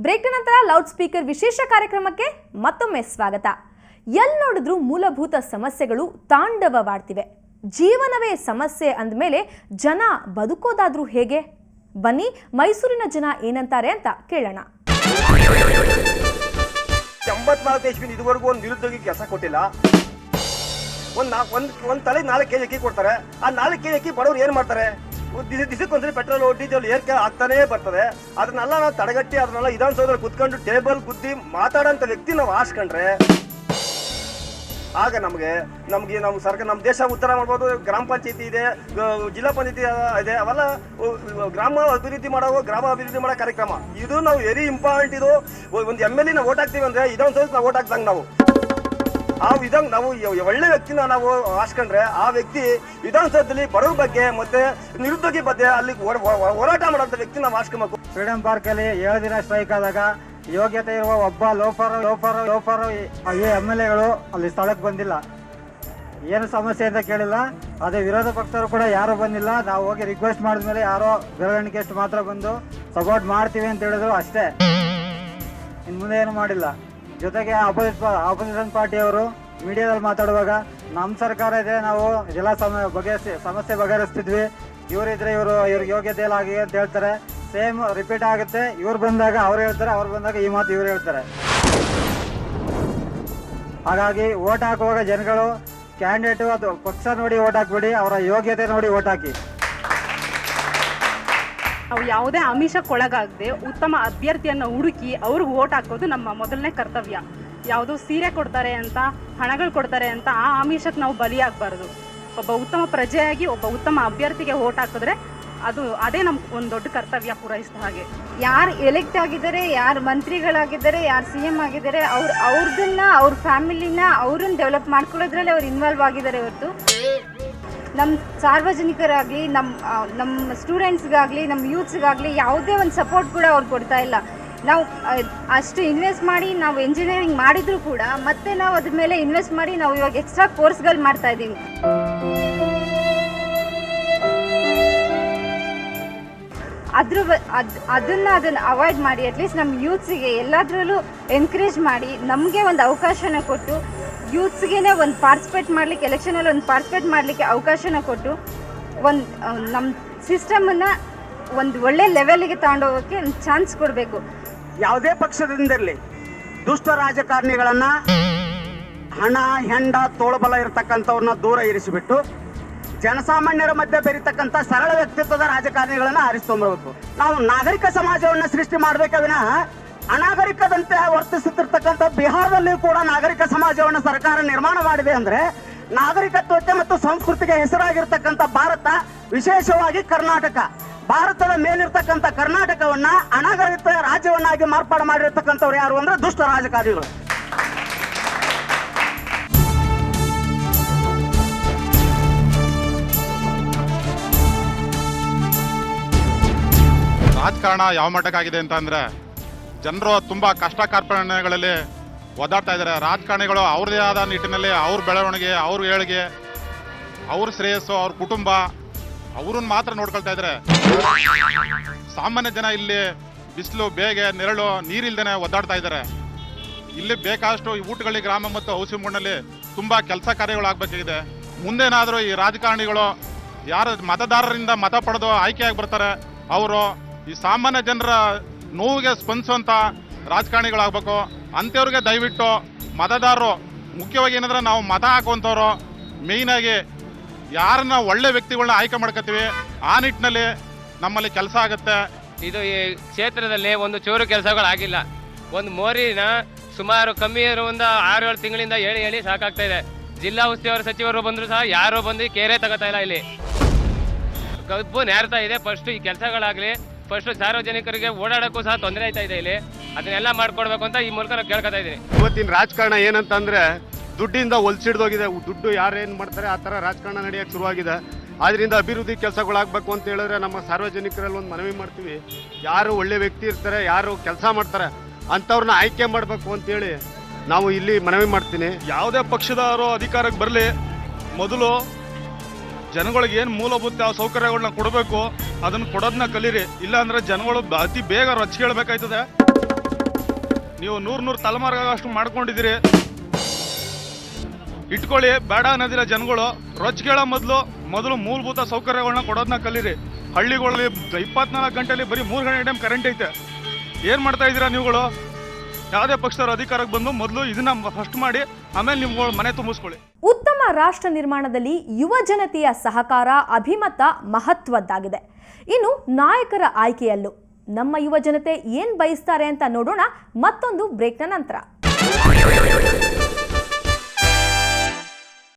Break ನಂತರ loud speaker ವಿಶೇಷ ಕಾರ್ಯಕ್ರಮಕ್ಕೆ ಮತ್ತೊಮ್ಮೆ ಸ್ವಾಗತ. ಎಲ್ಲಿ ನೋಡಿದ್ರೂ ಮೂಲಭೂತ ಸಮಸ್ಯೆಗಳು ತಾಂಡವವಾಡ್ತಿವೆ. ಜೀವನವೇ ಸಮಸ್ಯೆ ಅಂದಮೇಲೆ ಜನ ಬದುಕೋದಾದ್ರೂ ಹೇಗೆ? ಬನ್ನಿ ಮೈಸೂರಿನ ಜನ ಏನಂತಾರೆ ಅಂತ ಕೇಳೋಣ. 84 ಇಸ್ವಿಯಿಂದ ಇದುವರೆಗೂ ಒಂದು ನಿರುದ್ಯೋಗಿ ಕೆಲಸ ಕೊಟ್ಟಿಲ್ಲ. ಒಂದು ತಲೆ 4 ಕೆಜಿ ಅಕ್ಕಿ ಕೊಡ್ತಾರೆ. ಆ 4 ಕೆಜಿ ಅಕ್ಕಿ ಬಡವರು ಏನು ಮಾಡ್ತಾರೆ? ದಿಸಕ್ಕೊಂದ್ಸರಿ ಪೆಟ್ರೋಲ್ ಡೀಸೆಲ್ ಏರಿಕೆ ಆಗ್ತಾನೇ ಬರ್ತದೆ. ಅದನ್ನೆಲ್ಲ ನಾವು ತಡೆಗಟ್ಟಿ ಅದನ್ನೆಲ್ಲ ವಿಧಾನಸೌಧದಲ್ಲಿ ಕುತ್ಕೊಂಡು ಟೇಬಲ್ ಗುದ್ದಿ ಮಾತಾಡೋಂಥ ವ್ಯಕ್ತಿ ನಾವು ಆರಿಸ್ಕೊಂಡ್ರೆ ಆಗ ನಮಗೆ ನಮ್ಮ ಸರ್ಕಾರ ನಮ್ಮ ದೇಶ ಉದ್ಧಾರ ಮಾಡ್ಬೋದು. ಗ್ರಾಮ ಪಂಚಾಯತಿ ಇದೆ, ಜಿಲ್ಲಾ ಪಂಚಾಯತಿ ಇದೆ, ಅವೆಲ್ಲ ಗ್ರಾಮ ಅಭಿವೃದ್ಧಿ ಮಾಡೋ ಕಾರ್ಯಕ್ರಮ. ಇದು ನಾವು ವೆರಿ ಇಂಪಾರ್ಟೆಂಟ್. ಇದು ಒಂದು MLA ನಾವು ಓಟ್ ಹಾಕ್ತೀವಿ ಅಂದರೆ ವಿಧಾನಸೌಧಕ್ಕೆ ನಾವು ಓಟ್ ಹಾಕ್ದಂಗೆ ನಾವು ಒಳ್ಳೆ ವ್ಯಕ್ತಿನ ನಾವು ಆರಿಸ್ಕೊಂಡ್ರೆ ಆ ವ್ಯಕ್ತಿ ವಿಧಾನಸೌಧದಲ್ಲಿ ಬಡವ್ರ ಬಗ್ಗೆ ಮತ್ತೆ ನಿರುದ್ಯೋಗಿ ಬಗ್ಗೆ ಅಲ್ಲಿ ಹೋರಾಟ ಮಾಡೋಂಥ ವ್ಯಕ್ತಿ ನಾವು ಆರಿಸ್ಕೊಬೇಕು. ಫ್ರೀಡಂ ಪಾರ್ಕ್ ಅಲ್ಲಿ 7 ದಿನ ಸ್ಟ್ರೈಕ್ ಆದಾಗ ಯೋಗ್ಯತೆ ಇರುವ ಒಬ್ಬ ಲೋಫರ್ ಈ MLAಗಳು ಅಲ್ಲಿ ಸ್ಥಳಕ್ಕೆ ಬಂದಿಲ್ಲ. ಏನು ಸಮಸ್ಯೆ ಅಂತ ಕೇಳಿಲ್ಲ. ಅದೇ ವಿರೋಧ ಪಕ್ಷದವರು ಕೂಡ ಯಾರು ಬಂದಿಲ್ಲ. ನಾವು ಹೋಗಿ ರಿಕ್ವೆಸ್ಟ್ ಮಾಡಿದ್ಮೇಲೆ ಯಾರೋ ಬೆರಳಿಗೆಷ್ಟು ಮಾತ್ರ ಬಂದು ಸಪೋರ್ಟ್ ಮಾಡ್ತೀವಿ ಅಂತ ಹೇಳಿದ್ರು ಅಷ್ಟೇ. ಇನ್ನು ಮುಂದೆ ಏನು ಮಾಡಿಲ್ಲ. ಜೊತೆಗೆ ಆಪೋಸಿಷನ್ ಪಾರ್ಟಿಯವರು ಮೀಡಿಯಾದಲ್ಲಿ ಮಾತಾಡುವಾಗ ನಮ್ಮ ಸರ್ಕಾರ ಇದೆ, ನಾವು ಎಲ್ಲ ಸಮಸ್ಯೆ ಬಗೆಹರಿಸ್ತಿದ್ವಿ, ಇವರಿದ್ರೆ ಇವ್ರಿಗೆ ಯೋಗ್ಯತೆ ಇಲ್ಲ ಆಗಿದೆ ಅಂತ ಹೇಳ್ತಾರೆ. ಸೇಮ್ ರಿಪೀಟ್ ಆಗುತ್ತೆ. ಇವ್ರು ಬಂದಾಗ ಅವ್ರು ಹೇಳ್ತಾರೆ, ಅವ್ರು ಬಂದಾಗ ಈ ಮಾತು ಇವ್ರು ಹೇಳ್ತಾರೆ. ಹಾಗಾಗಿ ಓಟ್ ಹಾಕುವಾಗ ಜನಗಳು ಕ್ಯಾಂಡಿಡೇಟು ಅದು ಪಕ್ಷ ನೋಡಿ ಓಟ್ ಹಾಕ್ಬಿಡಿ, ಅವರ ಯೋಗ್ಯತೆ ನೋಡಿ ಓಟ್ ಹಾಕಿ. ನಾವು ಯಾವುದೇ ಆಮಿಷಕ್ಕೊಳಗಾಗದೆ ಉತ್ತಮ ಅಭ್ಯರ್ಥಿಯನ್ನು ಹುಡುಕಿ ಅವ್ರಿಗೆ ಓಟ್ ಹಾಕೋದು ನಮ್ಮ ಮೊದಲನೇ ಕರ್ತವ್ಯ. ಯಾವುದೋ ಸೀರೆ ಕೊಡ್ತಾರೆ ಅಂತ, ಹಣಗಳು ಕೊಡ್ತಾರೆ ಅಂತ ಆ ಆಮಿಷಕ್ಕೆ ನಾವು ಬಲಿಯಾಗಬಾರ್ದು. ಒಬ್ಬ ಉತ್ತಮ ಪ್ರಜೆಯಾಗಿ ಒಬ್ಬ ಉತ್ತಮ ಅಭ್ಯರ್ಥಿಗೆ ಓಟ್ ಹಾಕಿದ್ರೆ ಅದೇ ನಮ್ಗೆ ಒಂದು ದೊಡ್ಡ ಕರ್ತವ್ಯ ಪೂರೈಸಿದ ಹಾಗೆ. ಯಾರು ಎಲೆಕ್ಟ್ ಆಗಿದ್ದಾರೆ, ಯಾರು ಮಂತ್ರಿಗಳಾಗಿದ್ದಾರೆ, ಯಾರು CM ಆಗಿದ್ದಾರೆ, ಅವ್ರದನ್ನ ಅವ್ರ ಫ್ಯಾಮಿಲಿನ ಅವ್ರನ್ನ ಡೆವಲಪ್ ಮಾಡ್ಕೊಳ್ಳೋದ್ರಲ್ಲಿ ಅವ್ರು ಇನ್ವಾಲ್ವ್ ಆಗಿದ್ದಾರೆ ಹೊರತು ನಮ್ಮ ಸಾರ್ವಜನಿಕರಾಗಲಿ, ನಮ್ಮ ಸ್ಟೂಡೆಂಟ್ಸ್ಗಾಗಲಿ, ನಮ್ಮ ಯೂತ್ಸ್ಗಾಗಲಿ ಯಾವುದೇ ಒಂದು ಸಪೋರ್ಟ್ ಕೂಡ ಅವ್ರು ಕೊಡ್ತಾ ಇಲ್ಲ. ನಾವು ಅಷ್ಟು ಇನ್ವೆಸ್ಟ್ ಮಾಡಿ ನಾವು ಎಂಜಿನಿಯರಿಂಗ್ ಮಾಡಿದರೂ ಕೂಡ ಮತ್ತೆ ನಾವು ಅದ್ರ ಮೇಲೆ ಇನ್ವೆಸ್ಟ್ ಮಾಡಿ ನಾವು ಇವಾಗ ಎಕ್ಸ್ಟ್ರಾ ಕೋರ್ಸ್ಗಳು ಮಾಡ್ತಾ ಇದ್ದೀವಿ. ಅದನ್ನು ಅವಾಯ್ಡ್ ಮಾಡಿ ಅಟ್ಲೀಸ್ಟ್ ನಮ್ಮ ಯೂತ್ಸಿಗೆ ಎಲ್ಲದರಲ್ಲೂ ಎನ್ಕರೇಜ್ ಮಾಡಿ ನಮಗೆ ಒಂದು ಅವಕಾಶನ ಕೊಟ್ಟು ಯೂತ್ಸ್ಗೆ ಒಂದು ಪಾರ್ಟಿಸಿಪೇಟ್ ಮಾಡಲಿಕ್ಕೆ, ಎಲೆಕ್ಷನಲ್ಲಿ ಒಂದು ಪಾರ್ಟಿಸಿಪೇಟ್ ಮಾಡಲಿಕ್ಕೆ ಅವಕಾಶನ ಕೊಟ್ಟು ಒಂದು ನಮ್ಮ ಸಿಸ್ಟಮನ್ನು ಒಂದು ಒಳ್ಳೆ ಲೆವೆಲ್ಗೆ ತಗೊಂಡೋಗೋಕ್ಕೆ ಒಂದು ಚಾನ್ಸ್ ಕೊಡಬೇಕು. ಯಾವುದೇ ಪಕ್ಷದಿಂದಿರಲಿ ದುಷ್ಟ ರಾಜಕಾರಣಿಗಳನ್ನು, ಹಣ ಹೆಂಡ ತೋಳಬಲ ಇರತಕ್ಕಂಥವ್ರನ್ನ ದೂರ ಇರಿಸಿಬಿಟ್ಟು ಜನಸಾಮಾನ್ಯರ ಮಧ್ಯೆ ಬೆರೀತಕ್ಕಂಥ ಸರಳ ವ್ಯಕ್ತಿತ್ವದ ರಾಜಕಾರಣಿಗಳನ್ನು ಆರಿಸ್ಕೊಂಬರ್ಬೇಕು. ನಾವು ನಾಗರಿಕ ಸಮಾಜವನ್ನು ಸೃಷ್ಟಿ ಮಾಡಬೇಕ ವಿನಃ ಅನಾಗರಿಕದಂತೆ ವರ್ತಿಸುತ್ತಿರ್ತಕ್ಕಂಥ ಬಿಹಾರದಲ್ಲಿ ಕೂಡ ನಾಗರಿಕ ಸಮಾಜವನ್ನು ಸರ್ಕಾರ ನಿರ್ಮಾಣ ಮಾಡಿದೆ ಅಂದರೆ ನಾಗರಿಕತ್ವಕ್ಕೆ ಮತ್ತು ಸಂಸ್ಕೃತಿಗೆ ಹೆಸರಾಗಿರ್ತಕ್ಕಂಥ ಭಾರತ, ವಿಶೇಷವಾಗಿ ಕರ್ನಾಟಕ, ಭಾರತದ ಮೇಲಿರ್ತಕ್ಕಂಥ ಕರ್ನಾಟಕವನ್ನ ಅನಾಗರಿಕ ರಾಜ್ಯವನ್ನಾಗಿ ಮಾರ್ಪಾಡು ಮಾಡಿರ್ತಕ್ಕಂಥವ್ರು ಯಾರು ಅಂದ್ರೆ ದುಷ್ಟ ರಾಜಕಾರಣಿಗಳು. ರಾಜಕಾರಣ ಯಾವ ಮಟ್ಟಕ್ಕಾಗಿದೆ ಅಂತ ಅಂದ್ರೆ ಜನರು ತುಂಬಾ ಕಷ್ಟ ಕಾರ್ಪಣ್ಯಗಳಲ್ಲಿ ಒದ್ದಾಡ್ತಾ ಇದ್ದಾರೆ. ರಾಜಕಾರಣಿಗಳು ಅವ್ರದೇ ಆದ ನಿಟ್ಟಿನಲ್ಲಿ ಅವ್ರ ಬೆಳವಣಿಗೆ, ಅವ್ರ ಏಳಿಗೆ, ಅವ್ರ ಶ್ರೇಯಸ್ಸು, ಅವ್ರ ಕುಟುಂಬ ಅವ್ರನ್ನ ಮಾತ್ರ ನೋಡ್ಕೊಳ್ತಾ ಇದ್ದಾರೆ. ಸಾಮಾನ್ಯ ಜನ ಇಲ್ಲಿ ಬಿಸಿಲು, ಬೇಗೆ, ನೆರಳು, ನೀರಿಲ್ದೇನೆ ಒದ್ದಾಡ್ತಾ ಇದ್ದಾರೆ. ಇಲ್ಲಿ ಬೇಕಾದಷ್ಟು ಈ ಊಟಗಳ್ಳಿ ಗ್ರಾಮ ಮತ್ತು ಔಸಿಮೂಡಿನಲ್ಲಿ ತುಂಬಾ ಕೆಲಸ ಕಾರ್ಯಗಳಾಗಬೇಕಾಗಿದೆ. ಮುಂದೇನಾದರೂ ಈ ರಾಜಕಾರಣಿಗಳು ಯಾರು ಮತದಾರರಿಂದ ಮತ ಪಡೆದು ಆಯ್ಕೆಯಾಗಿ ಬರ್ತಾರೆ, ಅವರು ಈ ಸಾಮಾನ್ಯ ಜನರ ನೋವಿಗೆ ಸ್ಪಂದಿಸುವಂಥ ರಾಜಕಾರಣಿಗಳಾಗಬೇಕು. ಅಂಥವ್ರಿಗೆ ದಯವಿಟ್ಟು ಮತದಾರರು, ಮುಖ್ಯವಾಗಿ ಏನಂದ್ರೆ ನಾವು ಮತ ಹಾಕುವಂಥವ್ರು ಮೇಯ್ನಾಗಿ ಯಾರನ್ನ ಒಳ್ಳೆ ವ್ಯಕ್ತಿಗಳನ್ನ ಆಯ್ಕೆ ಮಾಡ್ಕೋತೀವಿ, ಆ ನಿಟ್ಟಿನಲ್ಲಿ ನಮ್ಮಲ್ಲಿ ಕೆಲಸ ಆಗುತ್ತೆ. ಇದು ಈ ಕ್ಷೇತ್ರದಲ್ಲಿ ಒಂದು ಚೂರು ಕೆಲಸಗಳಾಗಿಲ್ಲ. ಒಂದು ಮೋರಿನ ಸುಮಾರು ಕಮ್ಮಿ ಒಂದು 6-7 ತಿಂಗಳಿಂದ ಹೇಳಿ ಸಾಕಾಗ್ತಾ ಇದೆ. ಜಿಲ್ಲಾ ಉಸ್ತುವಾರಿ ಸಚಿವರು ಬಂದರೂ ಸಹ ಯಾರು ಬಂದು ಕೇರೆ ತಗೋತಾ ಇಲ್ಲ. ಇಲ್ಲಿ ಕಬ್ಬು ನೇರ್ತಾ ಇದೆ. ಫಸ್ಟ್ ಈ ಕೆಲಸಗಳಾಗಲಿ, ಫಸ್ಟ್ ಸಾರ್ವಜನಿಕರಿಗೆ ಓಡಾಡೋಕ್ಕೂ ಸಹ ತೊಂದರೆ ಆಯ್ತಾ ಇದೆ. ಇಲ್ಲಿ ಅದನ್ನೆಲ್ಲ ಮಾಡ್ಕೊಡ್ಬೇಕು ಅಂತ ಈ ಮೂಲಕ ನಾನು ಕೇಳ್ಕೊತಾ ಇದ್ದೀನಿ. ಇವತ್ತಿನ ರಾಜಕಾರಣ ಏನಂತಂದ್ರೆ ದುಡ್ಡಿಂದ ಹೊಲ್ಸಿಡ್ದೋಗಿದೆ. ದುಡ್ಡು ಯಾರೇನು ಮಾಡ್ತಾರೆ ಆ ಥರ ರಾಜಕಾರಣ ನಡೆಯೋಕ್ಕೆ ಶುರುವಾಗಿದೆ. ಆದ್ದರಿಂದ ಅಭಿವೃದ್ಧಿ ಕೆಲಸಗಳಾಗಬೇಕು ಅಂತ ಹೇಳಿದ್ರೆ ನಮ್ಮ ಸಾರ್ವಜನಿಕರಲ್ಲಿ ಒಂದು ಮನವಿ ಮಾಡ್ತೀವಿ. ಯಾರು ಒಳ್ಳೆ ವ್ಯಕ್ತಿ ಇರ್ತಾರೆ, ಯಾರು ಕೆಲಸ ಮಾಡ್ತಾರೆ ಅಂಥವ್ರನ್ನ ಆಯ್ಕೆ ಮಾಡಬೇಕು ಅಂತೇಳಿ ನಾವು ಇಲ್ಲಿ ಮನವಿ ಮಾಡ್ತೀನಿ. ಯಾವುದೇ ಪಕ್ಷದವರು ಅಧಿಕಾರಕ್ಕೆ ಬರಲಿ, ಮೊದಲು ಜನಗಳಿಗೆ ಏನು ಮೂಲಭೂತ ಸೌಕರ್ಯಗಳನ್ನ ಕೊಡಬೇಕು ಅದನ್ನು ಕೊಡೋದನ್ನ ಕಲೀರಿ. ಇಲ್ಲಾಂದ್ರೆ ಜನಗಳು ಅತಿ ಬೇಗ ರೊಚ್ಚಿಗೆ ಹೇಳ್ಬೇಕಾಯ್ತದೆ. ನೀವು 100 ತಲೆಮಾರಾಗಷ್ಟು ಮಾಡ್ಕೊಂಡಿದ್ದೀರಿ. ಇಟ್ಕೊಳ್ಳಿ, ಬೇಡ ಅನ್ನೋದಿಲ್ಲ ಜನಗಳು. ರೊಚ್ಚಿಗೇಳೋ ಮೊದಲು ಮೂಲಭೂತ ಸೌಕರ್ಯಗಳನ್ನ ಕೊಡೋದನ್ನ ಕಲೀರಿ. ಹಳ್ಳಿಗಳಲ್ಲಿ 24 ಗಂಟೆಯಲ್ಲಿ ಬರೀ 3 ಗಂಟೆ ಟೈಮ್ ಕರೆಂಟ್ ಐತೆ. ಏನು ಮಾಡ್ತಾ ಇದ್ದೀರಾ ನೀವುಗಳು? ಯಾವುದೇ ಪಕ್ಷದವ್ರ ಅಧಿಕಾರಕ್ಕೆ ಬಂದು ಮೊದಲು ಇದನ್ನ ಫಸ್ಟ್ ಮಾಡಿ, ಆಮೇಲೆ ನಿಮ್ಗಳು ಮನೆ ತುಂಬಿಸ್ಕೊಳ್ಳಿ. ಉತ್ತಮ ರಾಷ್ಟ್ರ ನಿರ್ಮಾಣದಲ್ಲಿ ಯುವ ಜನತೆಯ ಸಹಕಾರ, ಅಭಿಮತ ಮಹತ್ವದ್ದಾಗಿದೆ. ಇನ್ನು ನಾಯಕರ ಆಯ್ಕೆಯಲ್ಲೂ ನಮ್ಮ ಯುವ ಜನತೆ ಏನ್ ಬಯಸ್ತಾರೆ ಅಂತ ನೋಡೋಣ ಮತ್ತೊಂದು ಬ್ರೇಕ್ನ ನಂತರ.